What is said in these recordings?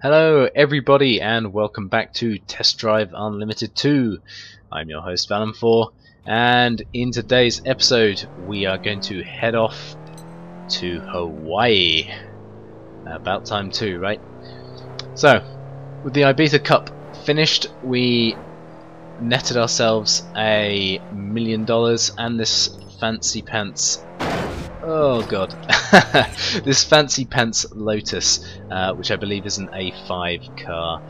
Hello everybody and welcome back to Test Drive Unlimited 2. I'm your host Valenfor, and in today's episode we are going to head off to Hawaii. About time too, right? So, with the Ibiza Cup finished, we netted ourselves $1 million and this fancy pants. Oh god, this fancy pants Lotus, which I believe is an A5 car.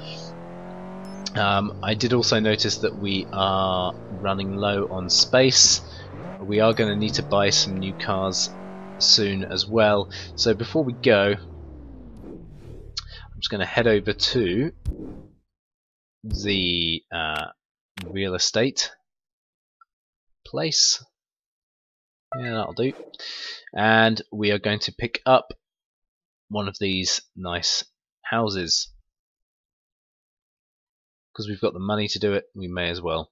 I did also notice that we are running low on space. We are going to need to buy some new cars soon as well. So before we go, I'm just going to head over to the real estate place. Yeah, that'll do. And we are going to pick up one of these nice houses. Because we've got the money to do it, we may as well.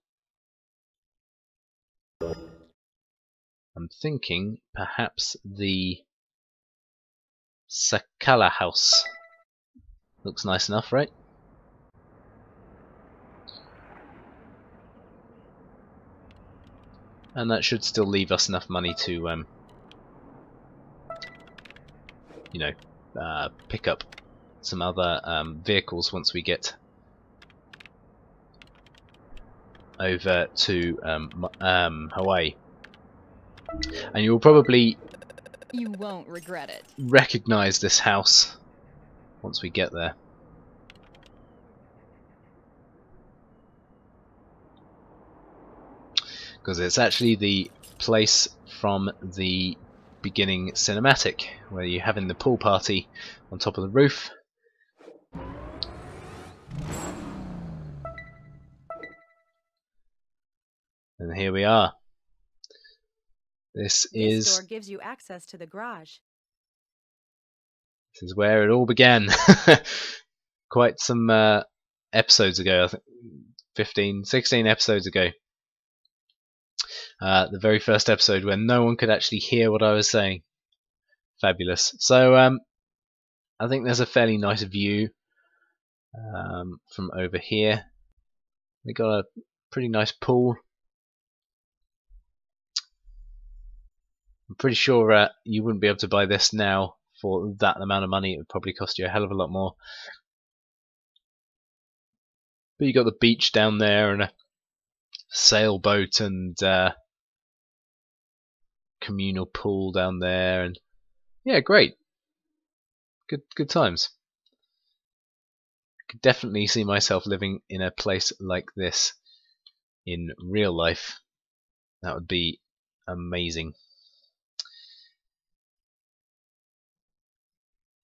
I'm thinking perhaps the Sakala house. Looks nice enough, right? And that should still leave us enough money to, pick up some other vehicles once we get over to Hawaii. And you'll probably won't regret it. Recognize this house once we get there. Because it's actually the place from the beginning cinematic where you're having the pool party on top of the roof. And here we are. This door gives you access to the garage. This is where it all began. Quite some episodes ago, I think 15, 16 episodes ago. The very first episode when no one could actually hear what I was saying. Fabulous. So I think there's a fairly nice view from over here. They got a pretty nice pool. I'm pretty sure you wouldn't be able to buy this now for that amount of money. It would probably cost you a hell of a lot more. But you got the beach down there and a sailboat and communal pool down there, and yeah, great. Good times. I could definitely see myself living in a place like this in real life. That would be amazing.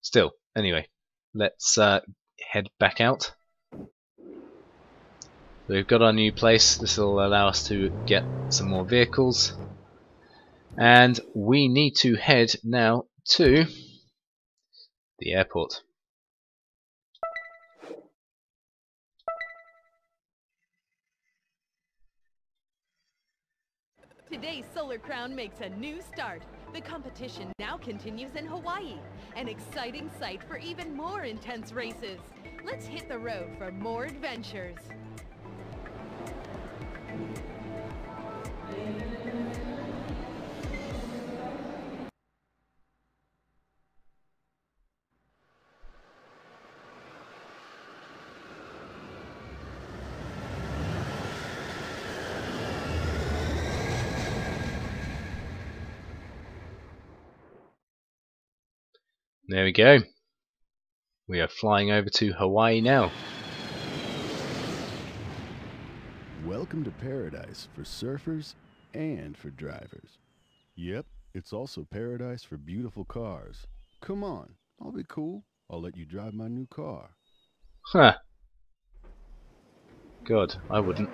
Still, anyway, let's head back out. We've got our new place. This will allow us to get some more vehicles. And we need to head now to the airport. Today's Solar Crown makes a new start. The competition now continues in Hawaii, an exciting site for even more intense races. Let's hit the road for more adventures. There we go. We are flying over to Hawaii now. Welcome to paradise for surfers and for drivers. Yep, it's also paradise for beautiful cars. Come on, I'll be cool. I'll let you drive my new car. Huh. God, I wouldn't.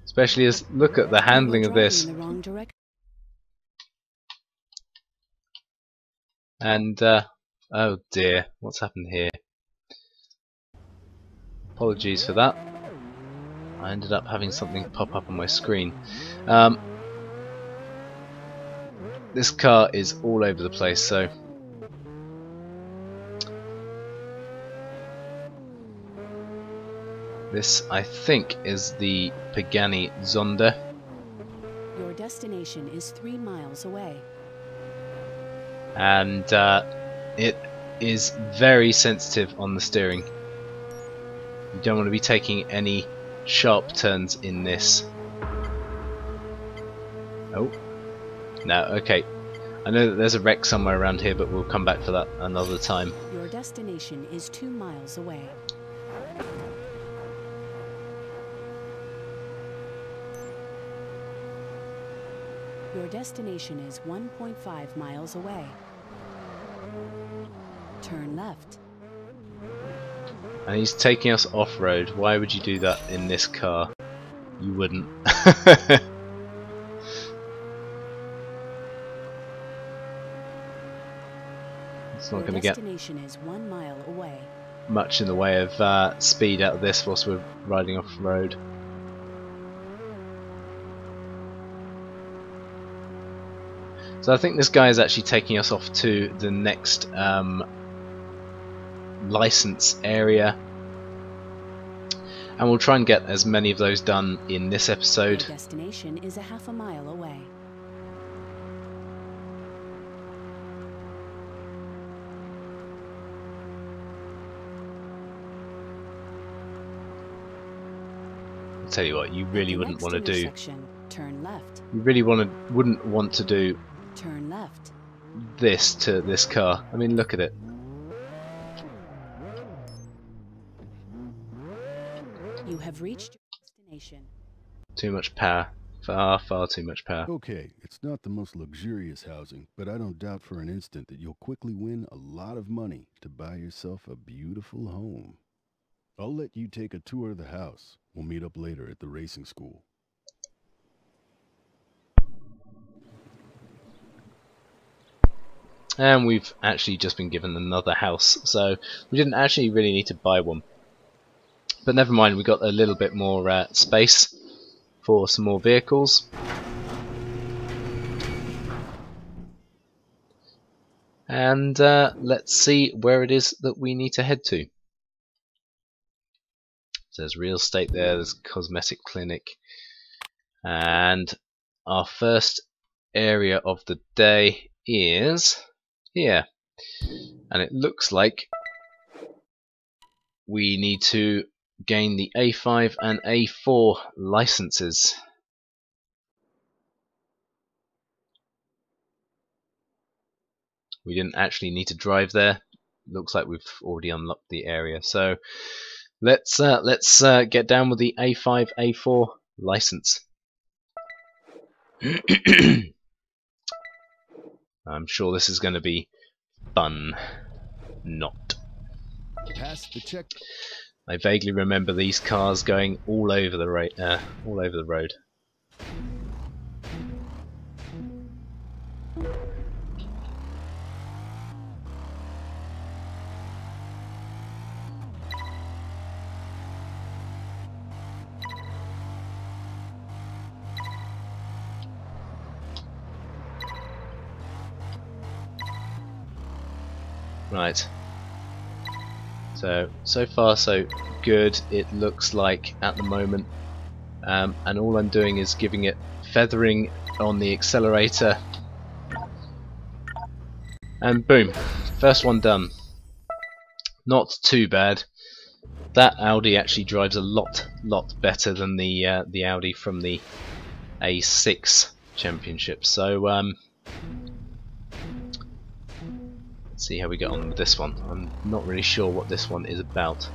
Especially as look at the handling of this. And oh dear, what's happened here? Apologies for that. I ended up having something pop up on my screen. This car is all over the place, so This, I think, is the Pagani Zonda. Your destination is 3 miles away. And it is very sensitive on the steering. You don't want to be taking any sharp turns in this. Oh, no, okay. I know that there's a wreck somewhere around here, but we'll come back for that another time. Your destination is 2 miles away. Your destination is 1.5 miles away. Turn left. And he's taking us off-road. Why would you do that in this car? You wouldn't. It's not going to get destination is 1 mile away. much in the way of speed out of this whilst we're riding off-road. So I think this guy is actually taking us off to the next license area, and we'll try and get as many of those done in this episode. Your destination is a half a mile away. I'll tell you what, you really wouldn't want to do. Turn left. You really wouldn't want to do Turn left. this to this car. I mean, look at it. You have reached your destination. Too much power. Far too much power. Okay, it's not the most luxurious housing, but I don't doubt for an instant that you'll quickly win a lot of money to buy yourself a beautiful home. I'll let you take a tour of the house. We'll meet up later at the racing school. And we've actually just been given another house, so we didn't actually really need to buy one. But never mind, we got a little bit more space for some more vehicles. And let's see where it is that we need to head to. So there's real estate there, there's cosmetic clinic, and our first area of the day is here, and it looks like we need to gain the A5 and A4 licenses. We didn't actually need to drive there. Looks like we've already unlocked the area, so let's get down with the A5 A4 license. I'm sure this is going to be fun. Not. Pass the check. I vaguely remember these cars going all over the road. Right. So far so good, it looks like at the moment, and all I'm doing is giving it feathering on the accelerator, and boom, first one done. Not too bad. That Audi actually drives a lot better than the Audi from the A6 Championship. So let's see how we get on with this one. I'm not really sure what this one is about.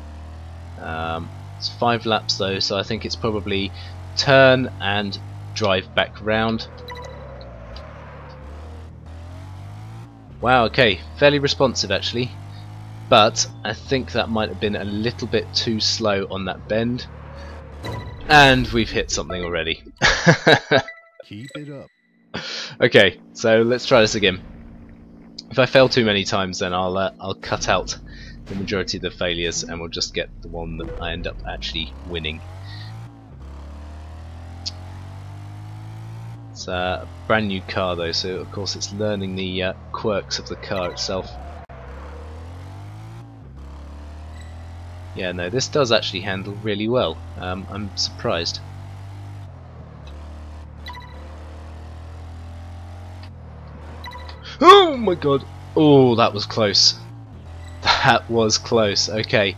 It's 5 laps though, so I think it's probably turn and drive back round. Wow, okay, fairly responsive actually, but I think that might have been a little bit too slow on that bend, and we've hit something already. Keep it up. Okay, so let's try this again. If I fail too many times, then I'll cut out the majority of the failures, and we'll just get the one that I end up actually winning. It's a brand new car though, so of course it's learning the quirks of the car itself. Yeah, no, this does actually handle really well. I'm surprised. Oh my god! Oh, that was close. That was close. Okay.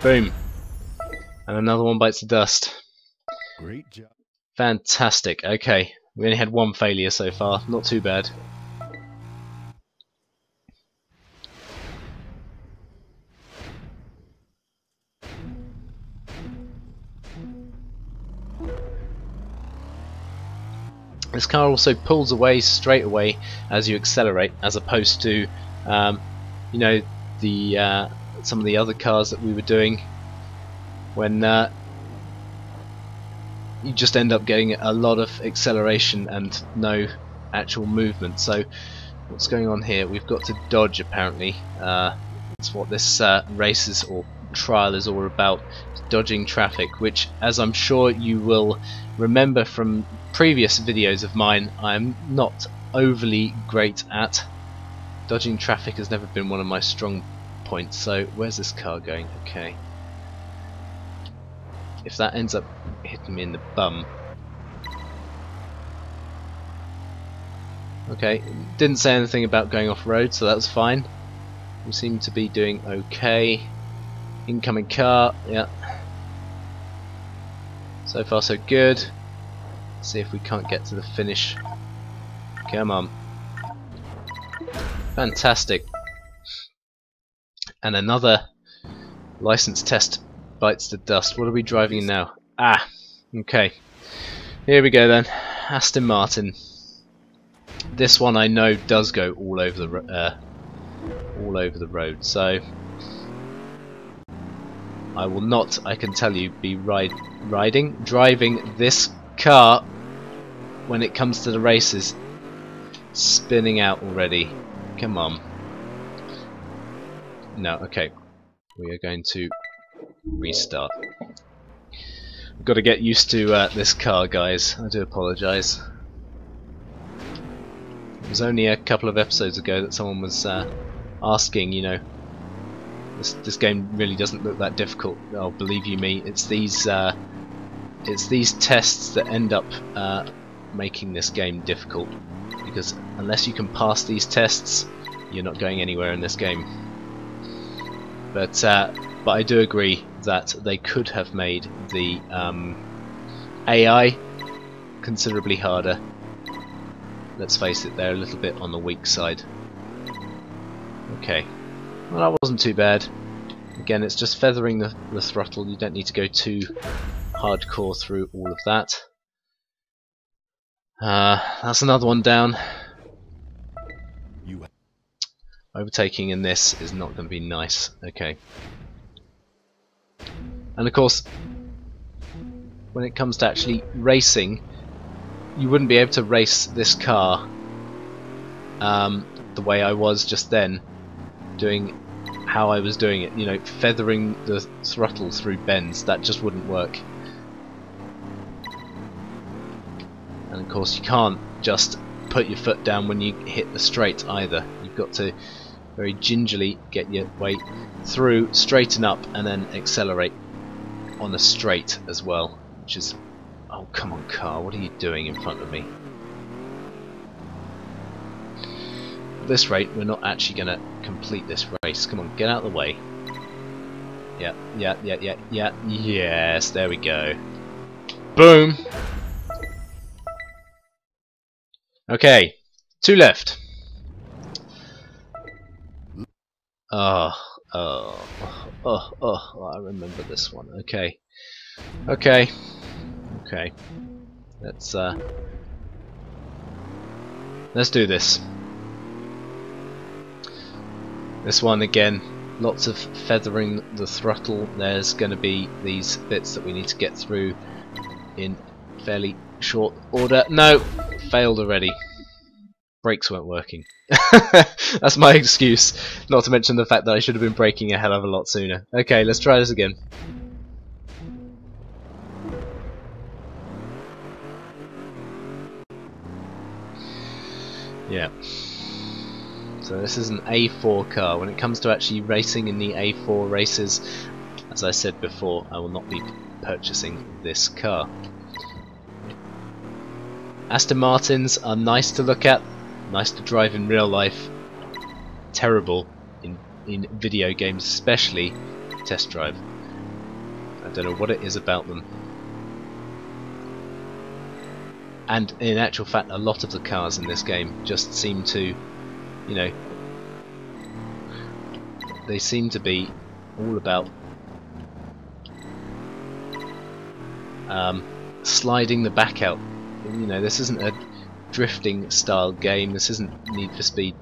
Boom. And another one bites the dust. Great job. Fantastic. Okay. We only had one failure so far. Not too bad. This car also pulls away straight away as you accelerate, as opposed to, you know, the some of the other cars that we were doing, when you just end up getting a lot of acceleration and no actual movement. So, what's going on here? We've got to dodge. Apparently, that's what this race is, or trial is all about: dodging traffic. Which, as I'm sure you will remember from previous videos of mine, I'm not overly great at. Dodging traffic has never been one of my strong points. So where's this car going? Okay. If that ends up hitting me in the bum. Okay, didn't say anything about going off road, so that's fine. We seem to be doing okay. Incoming car, yeah. So far so good. See if we can't get to the finish. Come on. Fantastic. And another license test bites the dust. What are we driving now? Ah, okay. Here we go then. Aston Martin. This one I know does go all over the road. So I will not, I can tell you, be driving this car when it comes to the races. Spinning out already. Come on. No, okay. We are going to restart. I've got to get used to this car, guys. I do apologise. It was only a couple of episodes ago that someone was asking, you know, this game really doesn't look that difficult. Oh, believe you me, it's these tests that end up making this game difficult, because unless you can pass these tests, you're not going anywhere in this game. But I do agree that they could have made the AI considerably harder. Let's face it, they're a little bit on the weak side. Okay, well, that wasn't too bad. Again, it's just feathering the throttle. You don't need to go too hardcore through all of that. That's another one down. Overtaking in this is not going to be nice. Okay. And of course, when it comes to actually racing, you wouldn't be able to race this car the way I was just then, doing how I was doing it, you know, feathering the throttle through bends. That just wouldn't work. And of course you can't just put your foot down when you hit the straight either. You've got to very gingerly get your way through, straighten up, and then accelerate on a straight as well, which is... oh, come on, car, what are you doing in front of me? At this rate, we're not actually going to complete this race. Come on, get out of the way. Yeah, yes, there we go. Boom! Okay, 2 left. Oh, I remember this one. Okay. Okay. Let's do this. This one again, lots of feathering the throttle. There's going to be these bits that we need to get through in fairly short order. No, failed already. Brakes weren't working. That's my excuse, not to mention the fact that I should have been braking a hell of a lot sooner. Okay, let's try this again. Yeah. So this is an A4 car. When it comes to actually racing in the A4 races, as I said before, I will not be purchasing this car. Aston Martins are nice to look at, nice to drive in real life, terrible in video games, especially Test Drive. I don't know what it is about them. And in actual fact, a lot of the cars in this game just seem to, you know, they seem to be all about sliding the back out. You know, this isn't a drifting style game. This isn't Need for Speed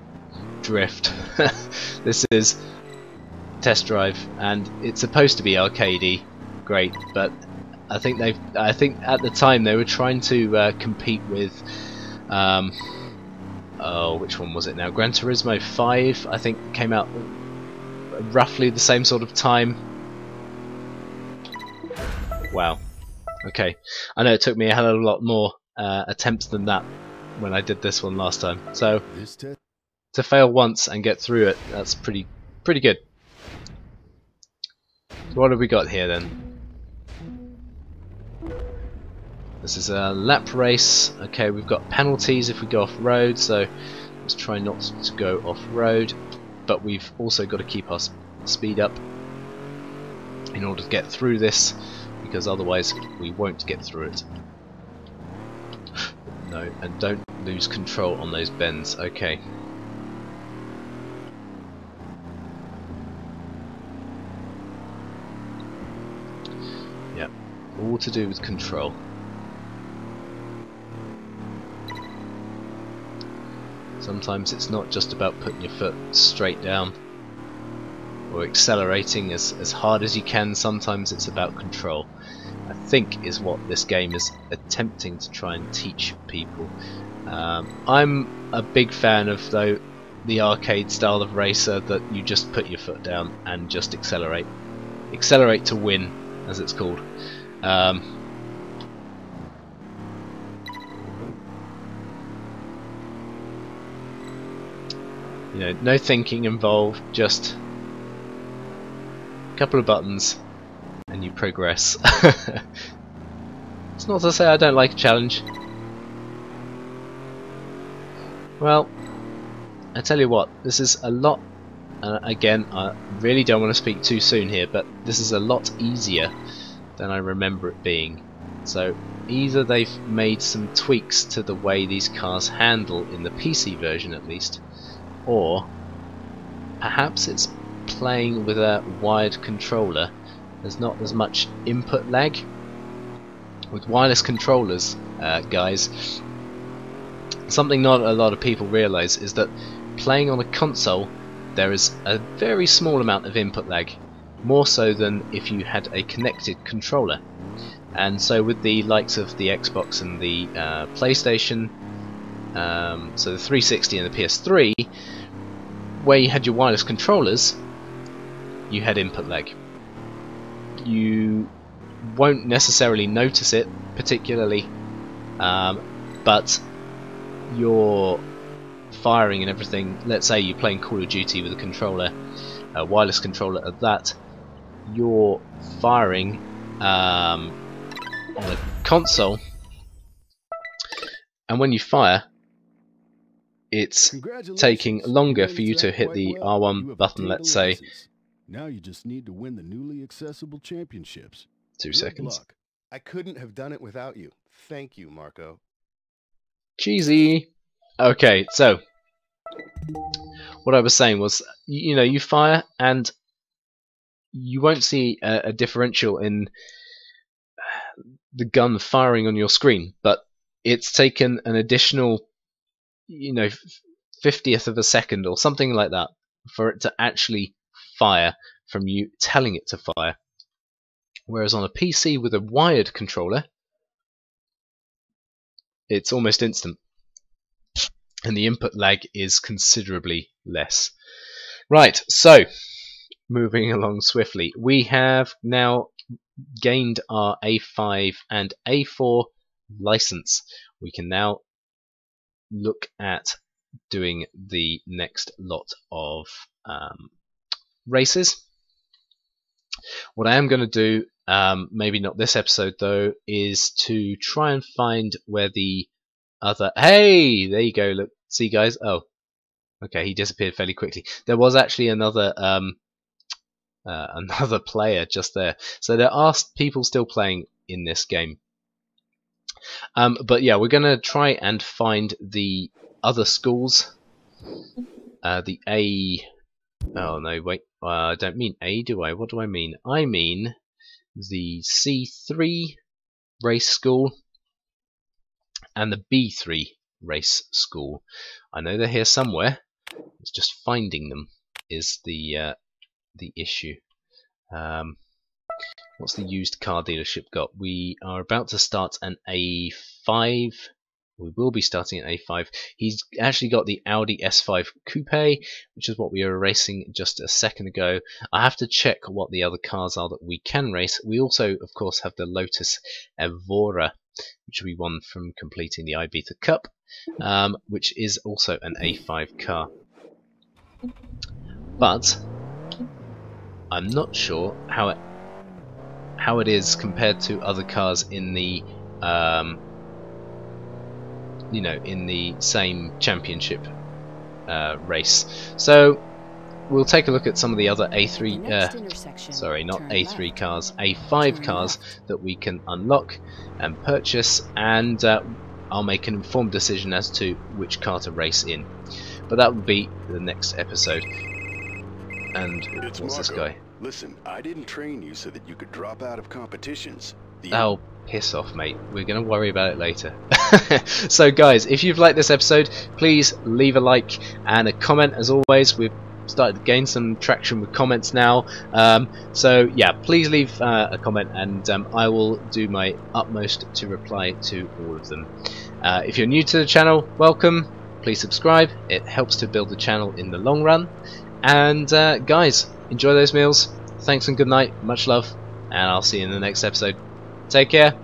Drift. This is Test Drive, and it's supposed to be arcadey, great, but I think at the time they were trying to compete with oh, which one was it now? Gran Turismo 5, I think, came out roughly the same sort of time. Wow. Okay, I know it took me a hell of a lot more attempts than that when I did this one last time. So to fail once and get through it, that's pretty good. So what have we got here then? This is a lap race. Okay, we've got penalties if we go off road, so let's try not to go off road, but we've also got to keep our speed up in order to get through this, because otherwise we won't get through it. No, and don't lose control on those bends. Okay. Yep, all to do with control. Sometimes it's not just about putting your foot straight down or accelerating as hard as you can. Sometimes it's about control, I think, is what this game is attempting to try and teach people. I'm a big fan of, though, the arcade style of racer that you just put your foot down and just accelerate. Accelerate to win, as it's called. You know, no thinking involved, just a couple of buttons and you progress. It's not to say I don't like a challenge. Well, I tell you what, this is a lot, again, I really don't want to speak too soon here, but this is a lot easier than I remember it being. So either they've made some tweaks to the way these cars handle in the PC version at least, or perhaps it's playing with a wired controller. There's not as much input lag. With wireless controllers, guys, something not a lot of people realise is that playing on a console there is a very small amount of input lag, more so than if you had a connected controller. And so with the likes of the Xbox and the PlayStation, so the 360 and the PS3, where you had your wireless controllers, you had input lag. You won't necessarily notice it particularly, but your firing and everything, let's say you're playing Call of Duty with a controller, a wireless controller at that, your firing on a console, and when you fire, it's taking longer for you to hit the R1 button, let's say. Now you just need to win the newly accessible championships. 2 seconds. Luck. I couldn't have done it without you. Thank you, Marco. Cheesy. Okay, so what I was saying was, you know, you fire and you won't see a differential in the gun firing on your screen, but it's taken an additional, you know, 50th of a second or something like that for it to actually fire from you telling it to fire. Whereas on a PC with a wired controller, it's almost instant, and the input lag is considerably less. Right, so moving along swiftly, we have now gained our A5 and A4 license. We can now look at doing the next lot of races. What I am going to do, maybe not this episode though, is to try and find where the other... Hey! There you go, look, see guys? Oh, okay, he disappeared fairly quickly. There was actually another another player just there. So there are people still playing in this game. But yeah, we're going to try and find the other schools. The A... Oh no, wait. I don't mean A, do I? What do I mean? I mean the C3 race school and the B3 race school. I know they're here somewhere. It's just finding them is the issue. What's the used car dealership got? We are about to start an A5. We will be starting at A5. He's actually got the Audi S5 Coupe, which is what we were racing just a second ago. I have to check what the other cars are that we can race. We also, of course, have the Lotus Evora, which we won from completing the Ibiza Cup, which is also an A5 car. But I'm not sure how it is compared to other cars in the you know, in the same championship race. So we'll take a look at some of the other A3 sorry, not A3 cars, A5 cars that we can unlock and purchase, and I'll make an informed decision as to which car to race in. But that will be the next episode. And It's what's this Marco. guy? Listen, I didn't train you so that you could drop out of competitions. Oh, piss off, mate. We're going to worry about it later. So guys, if you've liked this episode, please leave a like and a comment. As always, we've started to gain some traction with comments now. So yeah, please leave a comment, and I will do my utmost to reply to all of them. If you're new to the channel, welcome. Please subscribe. It helps to build the channel in the long run. And guys, enjoy those meals. Thanks and good night. Much love. And I'll see you in the next episode. Take care.